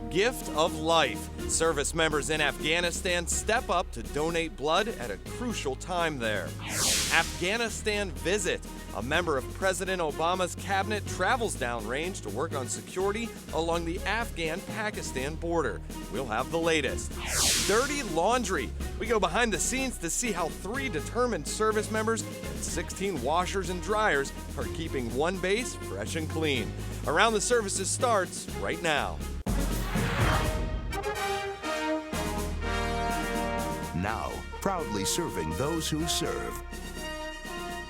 gift of life. Service members in Afghanistan step up to donate blood at a crucial time there. Afghanistan visit. A member of President Obama's cabinet travels downrange to work on security along the Afghan-Pakistan border. We'll have the latest. Dirty laundry. We go behind the scenes to see how 3 determined service members and 16 washers and dryers are keeping one base fresh and clean. Around the Services starts right now. Now, proudly serving those who serve.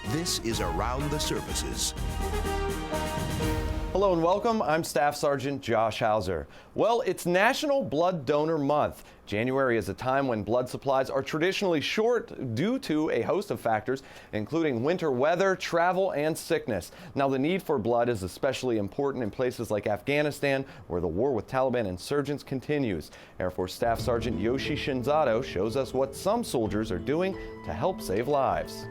This is Around the Services. Hello and welcome. I'm Staff Sergeant Josh Hauser. Well, it's National Blood Donor Month. January is a time when blood supplies are traditionally short due to a host of factors, including winter weather, travel, and sickness. Now, the need for blood is especially important in places like Afghanistan, where the war with Taliban insurgents continues. Air Force Staff Sergeant Yoshi Shinzato shows us what some soldiers are doing to help save lives.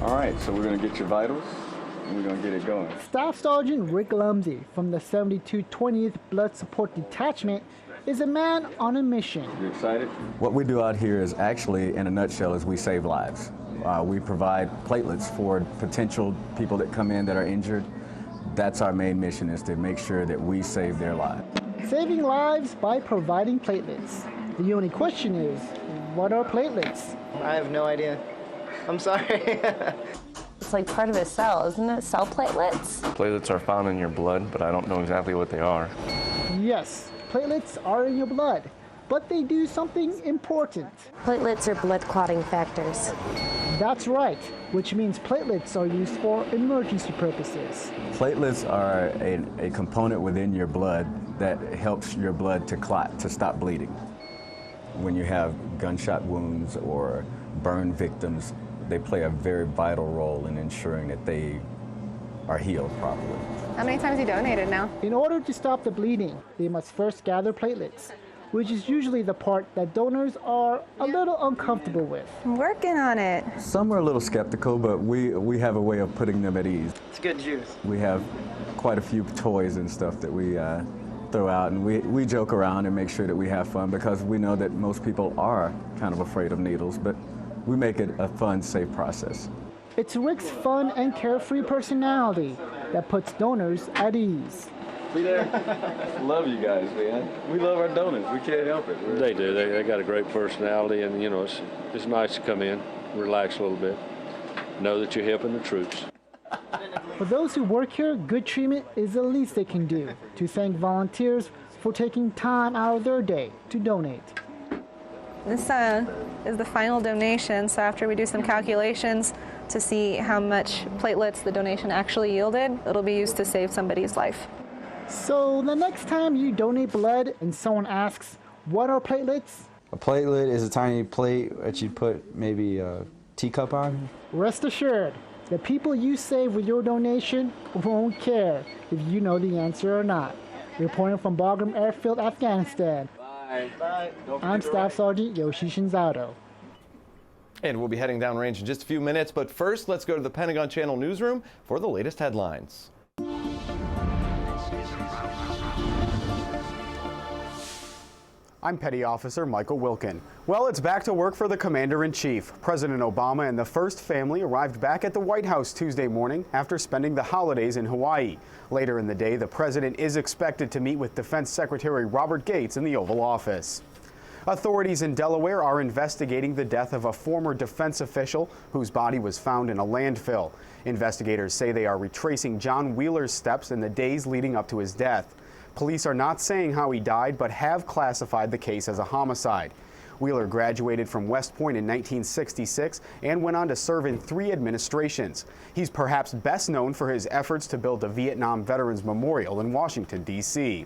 All right, so we're going to get your vitals, and we're going to get it going. Staff Sergeant Rick Lumzy from the 7220th Blood Support Detachment is a man on a mission. You excited? What we do out here is actually, in a nutshell, is we save lives. We provide platelets for potential people that come in that are injured. That's our main mission, is to make sure that we save their lives. Saving lives by providing platelets. The only question is, what are platelets? I have no idea. I'm sorry. It's like part of a cell, isn't it? Cell platelets? Platelets are found in your blood, but I don't know exactly what they are. Yes, platelets are in your blood, but they do something important. Platelets are blood clotting factors. That's right, which means platelets are used for emergency purposes. Platelets are a component within your blood that helps your blood to clot, to stop bleeding. When you have gunshot wounds or burn victims, they play a very vital role in ensuring that they are healed properly. How many times have you donated now? In order to stop the bleeding, they must first gather platelets, which is usually the part that donors are a little uncomfortable with. I'm working on it. Some are a little skeptical, but we have a way of putting them at ease. It's good juice. We have quite a few toys and stuff that we throw out, and we joke around and make sure that we have fun, because we know that most people are kind of afraid of needles, but we make it a fun, safe process. It's Rick's fun and carefree personality that puts donors at ease. See there? Love you guys, man. We love our donors. We can't help it. They do. They got a great personality, and you know, it's nice to come in, relax a little bit, know that you're helping the troops. For those who work here, good treatment is the least they can do to thank volunteers for taking time out of their day to donate. This is the final donation, so after we do some calculations to see how much platelets the donation actually yielded, it'll be used to save somebody's life. So the next time you donate blood and someone asks, what are platelets? A platelet is a tiny plate that you put maybe a teacup on. Rest assured, the people you save with your donation won't care if you know the answer or not. Reporting from Bagram Airfield, Afghanistan. Bye. I'm Staff Sergeant Yoshi Shinzato. And we'll be heading downrange in just a few minutes, but first let's go to the Pentagon Channel newsroom for the latest headlines. I'm Petty Officer Michael Wilkin. Well, it's back to work for the Commander-in-Chief. President Obama and the First Family arrived back at the White House Tuesday morning after spending the holidays in Hawaii. Later in the day, the President is expected to meet with Defense Secretary Robert Gates in the Oval Office. Authorities in Delaware are investigating the death of a former defense official whose body was found in a landfill. Investigators say they are retracing John Wheeler's steps in the days leading up to his death. Police are not saying how he died, but have classified the case as a homicide. Wheeler graduated from West Point in 1966 and went on to serve in 3 administrations. He's perhaps best known for his efforts to build a Vietnam Veterans Memorial in Washington, D.C.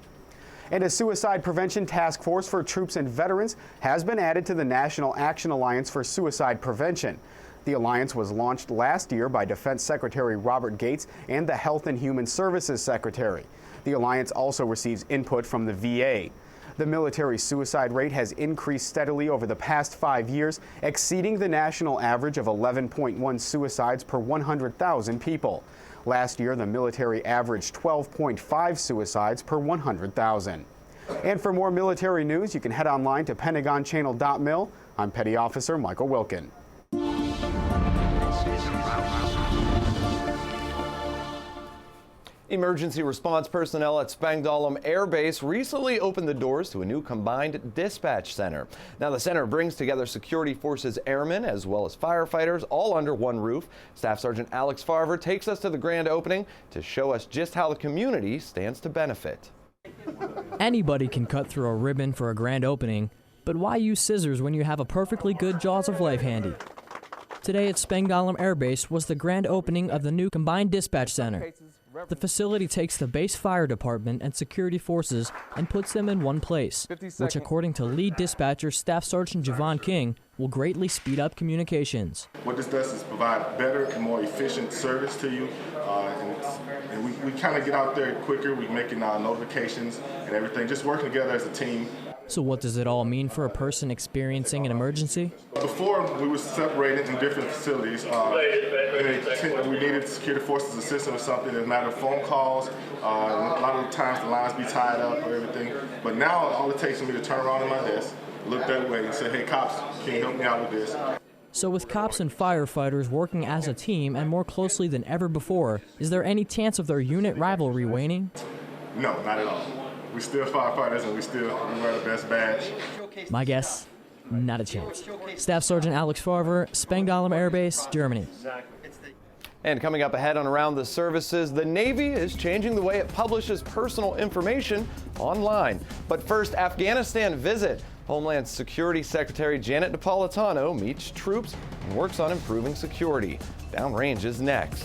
And a suicide prevention task force for troops and veterans has been added to the National Action Alliance for Suicide Prevention. The alliance was launched last year by Defense Secretary Robert Gates and the Health and Human Services Secretary. The alliance also receives input from the VA. The military suicide rate has increased steadily over the past 5 years, exceeding the national average of 11.1 suicides per 100,000 people. Last year, the military averaged 12.5 suicides per 100,000. And for more military news, you can head online to pentagonchannel.mil. I'm Petty Officer Michael Wilkin. Emergency response personnel at Spangdahlem Air Base recently opened the doors to a new combined dispatch center. Now, the center brings together Security Forces airmen as well as firefighters all under one roof. Staff Sergeant Alex Farver takes us to the grand opening to show us just how the community stands to benefit. Anybody can cut through a ribbon for a grand opening, but why use scissors when you have a perfectly good Jaws of Life handy? Today at Spangdahlem Air Base was the grand opening of the new Combined Dispatch Center. The facility takes the base fire department and security forces and puts them in one place, which according to lead dispatcher Staff Sergeant Javon King, will greatly speed up communications. What this does is provide better and more efficient service to you, and we kind of get out there quicker. We're making notifications and everything, just working together as a team. So what does it all mean for a person experiencing an emergency? Before, we were separated in different facilities. We needed security forces assistance with something. It mattered phone calls. A lot of the times the lines be tied up or everything. But now all it takes is me to turn around in my desk, look that way, and say, "Hey, cops, can you help me out with this?" So with cops and firefighters working as a team and more closely than ever before, is there any chance of their unit rivalry waning? No, not at all. We're still firefighters and we wear the best badge. My guess, not a chance. Staff Sergeant Alex Farver, Spangdahlem Air Base, Germany. And coming up ahead on Around the Services, the Navy is changing the way it publishes personal information online. But first, Afghanistan visit. Homeland Security Secretary Janet Napolitano meets troops and works on improving security. Downrange is next.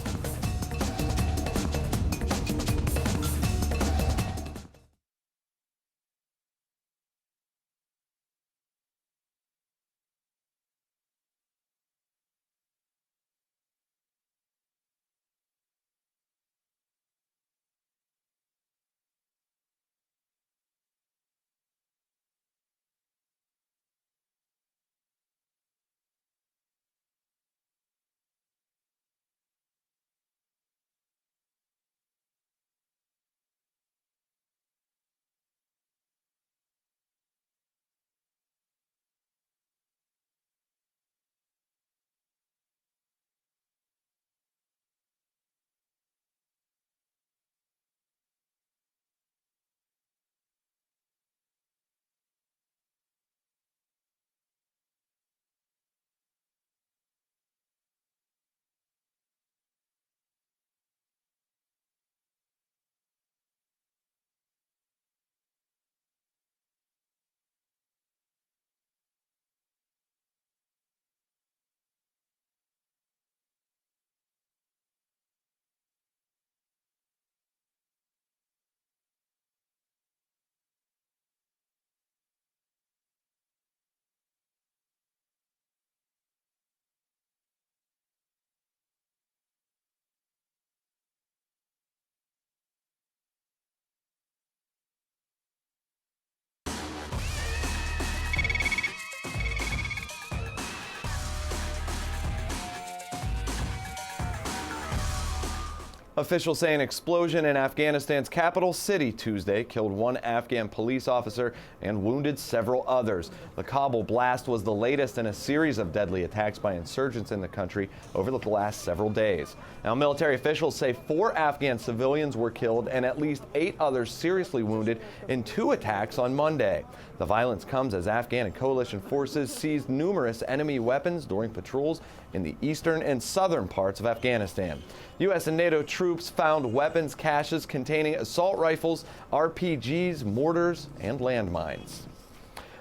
Officials say an explosion in Afghanistan's capital city Tuesday killed one Afghan police officer and wounded several others. The Kabul blast was the latest in a series of deadly attacks by insurgents in the country over the last several days. Now, military officials say 4 Afghan civilians were killed and at least 8 others seriously wounded in 2 attacks on Monday. The violence comes as Afghan and coalition forces seized numerous enemy weapons during patrols in the eastern and southern parts of Afghanistan. U.S. and NATO troops found weapons caches containing assault rifles, RPGs, mortars, and landmines.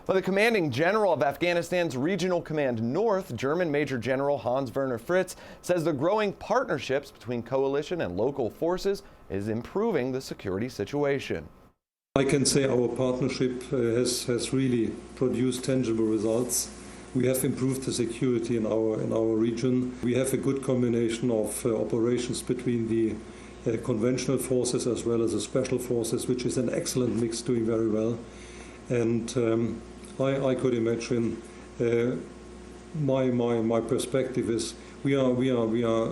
Well, the commanding general of Afghanistan's Regional Command North, German Major General Hans-Werner Fritz, says the growing partnerships between coalition and local forces is improving the security situation. I can say our partnership has really produced tangible results. We have improved the security in our region. We have a good combination of operations between the conventional forces as well as the special forces, which is an excellent mix, doing very well. And I could imagine my perspective is we are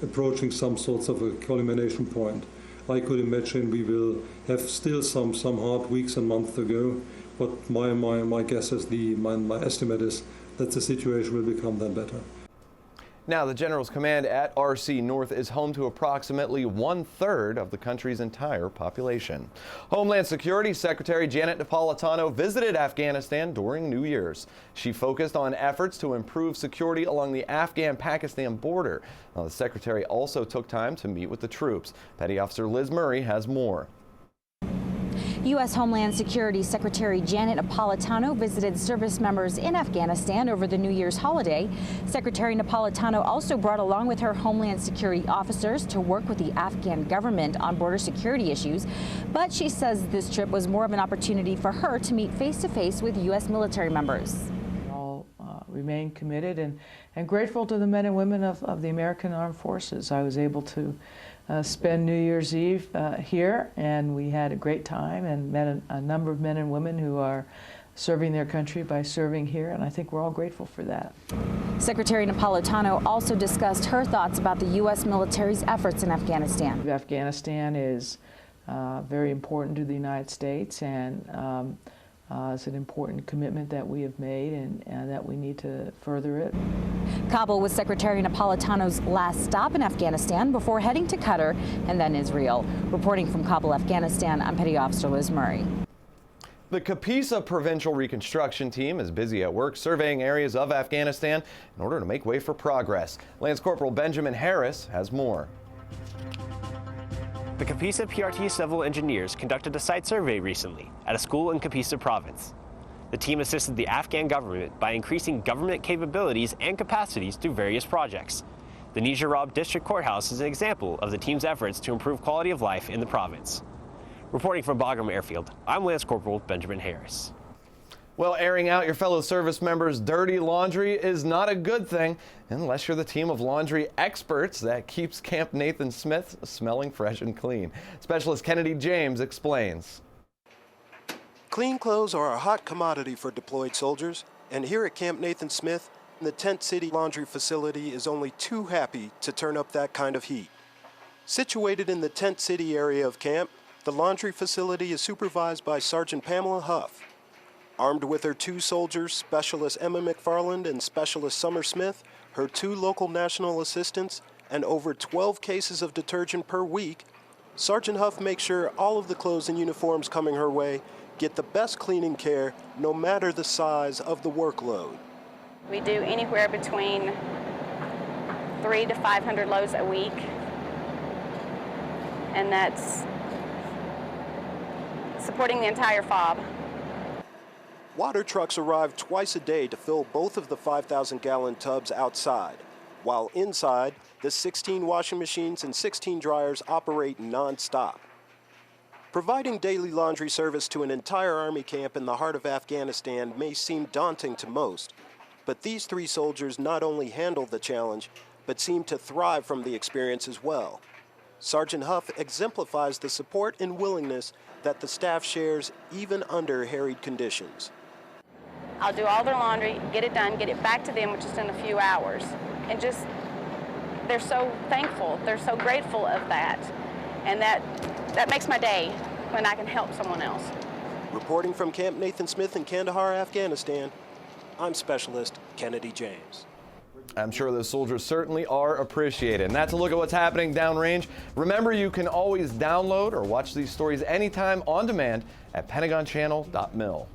approaching some sorts of a culmination point. I could imagine we will have still some hard weeks and months to go, but my guess is my estimate is that the situation will become then better. Now, the General's Command at RC North is home to approximately 1/3 of the country's entire population. Homeland Security Secretary Janet Napolitano visited Afghanistan during New Year's. She focused on efforts to improve security along the Afghan-Pakistan border. Now, the Secretary also took time to meet with the troops. Petty Officer Liz Murray has more. U.S. Homeland Security Secretary Janet Napolitano visited service members in Afghanistan over the New Year's holiday. Secretary Napolitano also brought along with her Homeland Security officers to work with the Afghan government on border security issues. But she says this trip was more of an opportunity for her to meet face-to-face with U.S. military members. We all remain committed and grateful to the men and women of the American Armed Forces. I was able to spend New Year's Eve here, and we had a great time and met a number of men and women who are serving their country by serving here, and I think we're all grateful for that. Secretary Napolitano also discussed her thoughts about the U.S. military's efforts in Afghanistan. Afghanistan is very important to the United States, and it's an important commitment that we have made and that we need to further it. Kabul was Secretary Napolitano's last stop in Afghanistan before heading to Qatar and then Israel. Reporting from Kabul, Afghanistan, I'm Petty Officer Liz Murray. The Kapisa Provincial Reconstruction Team is busy at work surveying areas of Afghanistan in order to make way for progress. Lance Corporal Benjamin Harris has more. The Kapisa PRT civil engineers conducted a site survey recently at a school in Kapisa province. The team assisted the Afghan government by increasing government capabilities and capacities through various projects. The Nizarab District Courthouse is an example of the team's efforts to improve quality of life in the province. Reporting from Spangdahlem Air Field, I'm Lance Corporal Benjamin Harris. Well, airing out your fellow service members' dirty laundry is not a good thing unless you're the team of laundry experts that keeps Camp Nathan Smith smelling fresh and clean. Specialist Kennedy James explains. Clean clothes are a hot commodity for deployed soldiers, and here at Camp Nathan Smith, the Tent City Laundry Facility is only too happy to turn up that kind of heat. Situated in the Tent City area of camp, the laundry facility is supervised by Sergeant Pamela Huff. Armed with her 2 soldiers, Specialist Emma McFarland and Specialist Summer Smith, her 2 local national assistants, and over 12 cases of detergent per week, Sergeant Huff makes sure all of the clothes and uniforms coming her way get the best cleaning care, no matter the size of the workload. We do anywhere between 300 to 500 loads a week, and that's supporting the entire FOB. Water trucks arrive twice a day to fill both of the 5,000-gallon tubs outside, while inside, the 16 washing machines and 16 dryers operate non-stop. Providing daily laundry service to an entire Army camp in the heart of Afghanistan may seem daunting to most, but these 3 soldiers not only handle the challenge, but seem to thrive from the experience as well. Sergeant Huff exemplifies the support and willingness that the staff shares even under harried conditions. I'll do all their laundry, get it done, get it back to them, which is in a few hours. And just, they're so thankful, they're so grateful of that. And that makes my day when I can help someone else. Reporting from Camp Nathan Smith in Kandahar, Afghanistan, I'm Specialist Kennedy James. I'm sure those soldiers certainly are appreciated. And that's a look at what's happening downrange. Remember, you can always download or watch these stories anytime on demand at pentagonchannel.mil.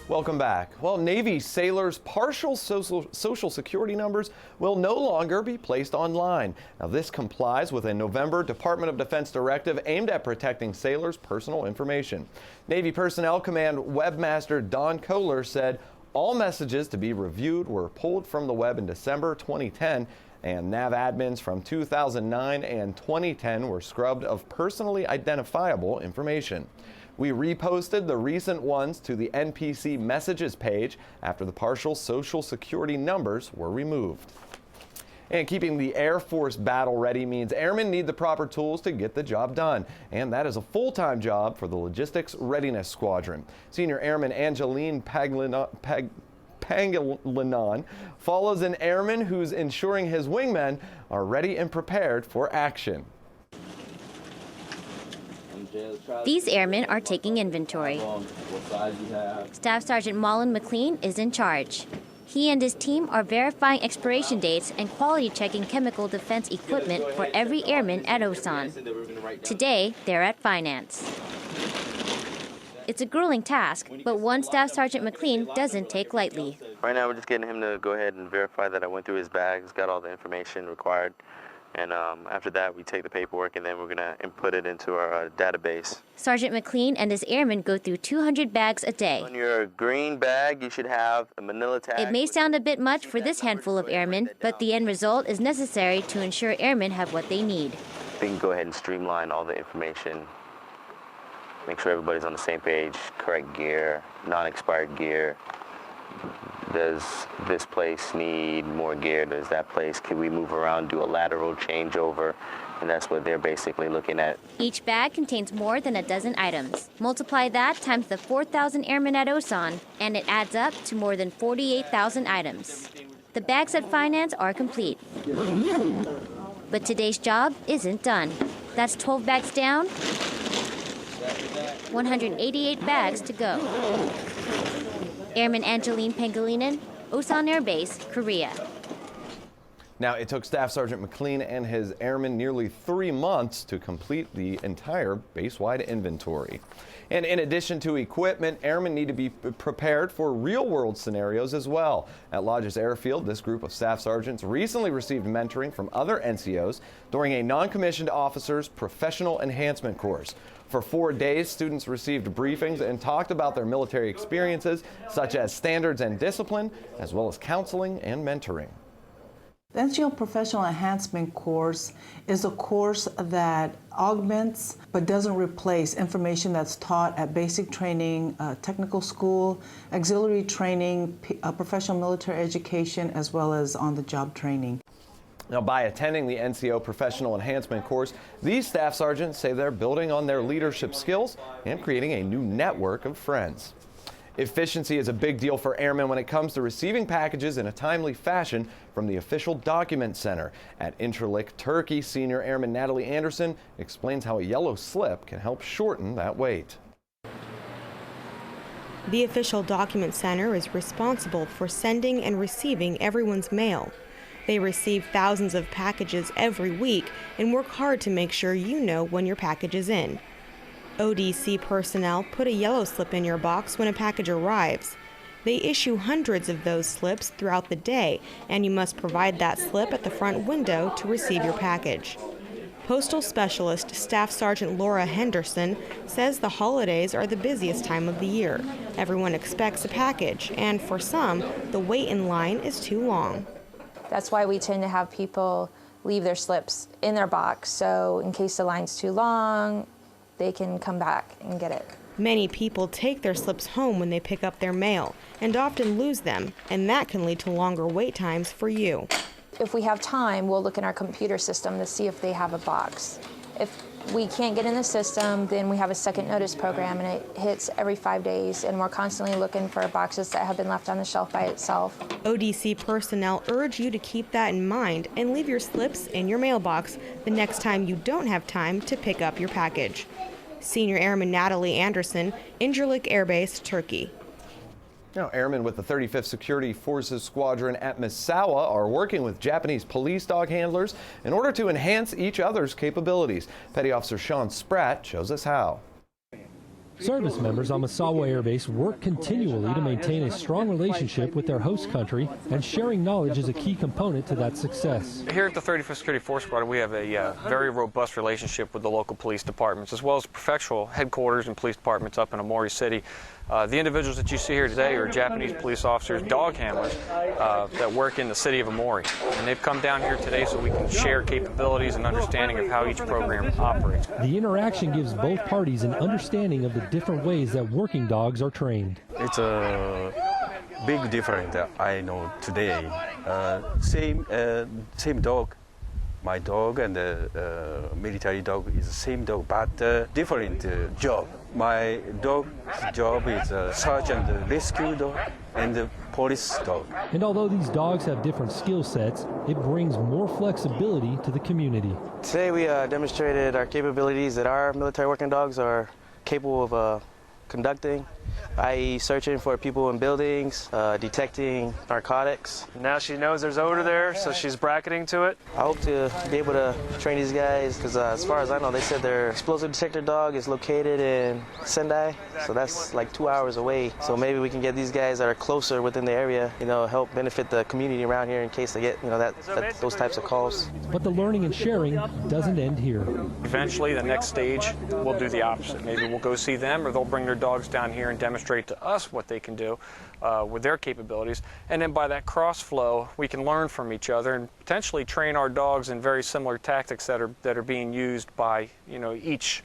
Welcome back. Well, Navy sailors' partial social security numbers will no longer be placed online. Now, this complies with a November Department of Defense directive aimed at protecting sailors' personal information. Navy Personnel Command Webmaster Don Kohler said all messages to be reviewed were pulled from the web in December 2010, and Nav admins from 2009 and 2010 were scrubbed of personally identifiable information. We reposted the recent ones to the NPC messages page after the partial social security numbers were removed. And keeping the Air Force battle ready means airmen need the proper tools to get the job done. And that is a full-time job for the Logistics Readiness Squadron. Senior Airman Angeline Pangilinan follows an airman who's ensuring his wingmen are ready and prepared for action. These airmen are taking inventory. Staff Sergeant Mahlin McLean is in charge. He and his team are verifying expiration dates and quality checking chemical defense equipment for every airman at Osan. Today, they're at finance. It's a grueling task, but one Staff Sergeant McLean doesn't take lightly. Right now, we're just getting him to go ahead and verify that I went through his bags, got all the information required. And after that, we take the paperwork and then we're going to input it into our database. Sergeant McLean and his airmen go through 200 bags a day. On your green bag, you should have a manila tag. It may sound a bit much for this handful of airmen, but the end result is necessary to ensure airmen have what they need. We can go ahead and streamline all the information, make sure everybody's on the same page, correct gear, non-expired gear. Does this place need more gear? Does that place, can we move around, do a lateral changeover? And that's what they're basically looking at. Each bag contains more than a dozen items. Multiply that times the 4,000 airmen at Osan, and it adds up to more than 48,000 items. The bags at finance are complete. But today's job isn't done. That's 12 bags down, 188 bags to go. Airman Angeline Pangilinan, Osan Air Base, Korea. Now, it took Staff Sergeant McLean and his airmen nearly 3 months to complete the entire base-wide inventory. And in addition to equipment, airmen need to be prepared for real-world scenarios as well. At Lajes Air Field, this group of staff sergeants recently received mentoring from other NCOs during a non-commissioned officer's professional enhancement course. For 4 days, students received briefings and talked about their military experiences, such as standards and discipline, as well as counseling and mentoring. The NCO Professional Enhancement course is a course that augments but doesn't replace information that's taught at basic training, technical school, auxiliary training, professional military education, as well as on-the-job training. Now, by attending the NCO Professional Enhancement course, these staff sergeants say they're building on their leadership skills and creating a new network of friends. Efficiency is a big deal for airmen when it comes to receiving packages in a timely fashion from the official document center. At Incirlik, Turkey, Senior Airman Natalie Anderson explains how a yellow slip can help shorten that wait. The official document center is responsible for sending and receiving everyone's mail. They receive thousands of packages every week and work hard to make sure you know when your package is in. ODC personnel put a yellow slip in your box when a package arrives. They issue hundreds of those slips throughout the day, and you must provide that slip at the front window to receive your package. Postal Specialist Staff Sergeant Laura Henderson says the holidays are the busiest time of the year. Everyone expects a package, and for some, the wait in line is too long. That's why we tend to have people leave their slips in their box, so in case the line's too long, they can come back and get it. Many people take their slips home when they pick up their mail and often lose them, and that can lead to longer wait times for you. If we have time, we'll look in our computer system to see if they have a box. If we can't get in the system, then we have a second notice program, and it hits every 5 days, and we're constantly looking for boxes that have been left on the shelf by itself. ODC personnel urge you to keep that in mind and leave your slips in your mailbox the next time you don't have time to pick up your package. Senior Airman Natalie Anderson, Incirlik Air Base, Turkey. Now, airmen with the 35th Security Forces Squadron at Misawa are working with Japanese police dog handlers in order to enhance each other's capabilities. Petty Officer Sean Spratt shows us how. Service members on Misawa Air Base work continually to maintain a strong relationship with their host country, and sharing knowledge is a key component to that success. Here at the 35th Security Force Squadron, we have a very robust relationship with the local police departments, as well as prefectural headquarters and police departments up in Amori City. The individuals that you see here today are Japanese police officers, dog handlers, that work in the city of Amori. And they've come down here today so we can share capabilities and understanding of how each program operates. The interaction gives both parties an understanding of the different ways that working dogs are trained. It's a big difference that I know today. Same dog. My dog and the military dog is the same dog, but different job. My dog's job is a search and rescue dog and the police dog. And although these dogs have different skill sets, it brings more flexibility to the community. Today we demonstrated our capabilities that our military working dogs are capable of conducting, i.e. searching for people in buildings, detecting narcotics. Now she knows there's odor there, so she's bracketing to it. I hope to be able to train these guys, because as far as I know, they said their explosive detector dog is located in Sendai, so that's like 2 hours away. So maybe we can get these guys that are closer within the area, help benefit the community around here in case they get, those types of calls. But the learning and sharing doesn't end here. Eventually, the next stage, we'll do the opposite. Maybe we'll go see them, or they'll bring their dogs down here and demonstrate to us what they can do with their capabilities. And then by that cross flow, we can learn from each other and potentially train our dogs in very similar tactics that are being used by each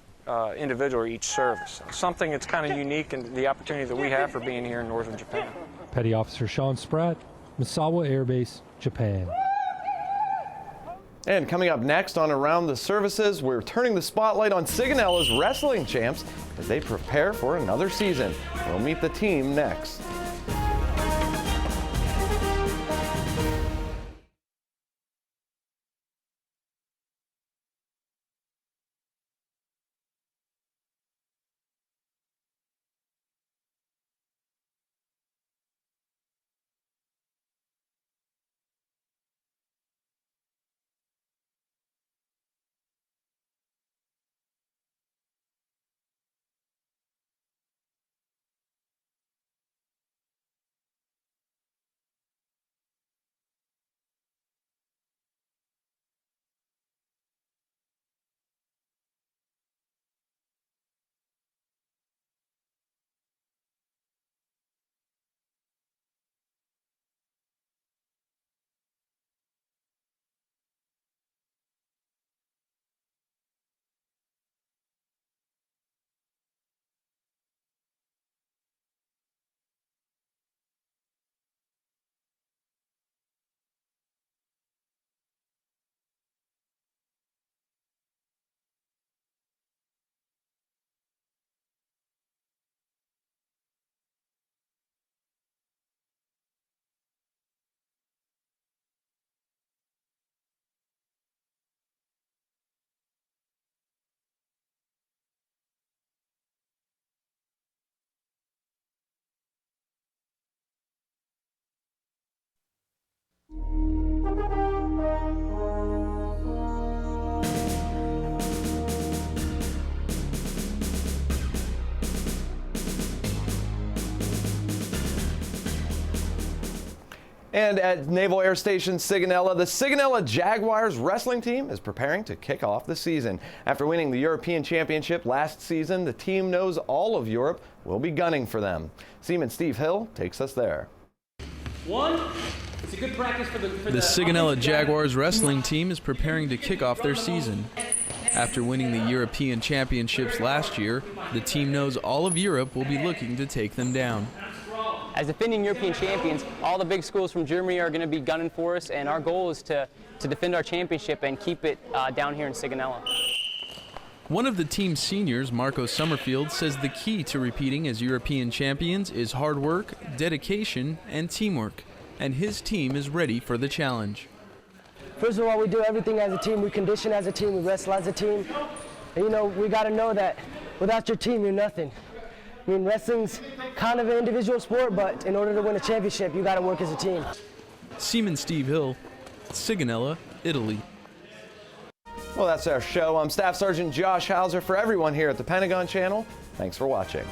individual or each service. Something that's kind of unique in the opportunity that we have for being here in northern Japan. Petty Officer Sean Spratt, Misawa Air Base, Japan. And coming up next on Around the Services, we're turning the spotlight on Sigonella's wrestling champs as they prepare for another season. We'll meet the team next. And at Naval Air Station Sigonella, the Sigonella Jaguars Wrestling Team is preparing to kick off the season. After winning the European Championship last season, the team knows all of Europe will be gunning for them. Seaman Steve Hill takes us there. It's a good practice for the Sigonella Jaguars Wrestling Team is preparing to kick off their season. After winning the European Championships last year, the team knows all of Europe will be looking to take them down. As defending European champions, all the big schools from Germany are going to be gunning for us, and our goal is to defend our championship and keep it down here in Sigonella. One of the team's seniors, Marco Summerfield, says the key to repeating as European champions is hard work, dedication, and teamwork, and his team is ready for the challenge. First of all, we do everything as a team. We condition as a team. We wrestle as a team. And, we got to know that without your team, you're nothing. I mean, wrestling's kind of an individual sport, but in order to win a championship, you got to work as a team. Seaman Steve Hill, Sigonella, Italy. Well, that's our show. I'm Staff Sergeant Josh Hauser. For everyone here at the Pentagon Channel, Thanks for watching.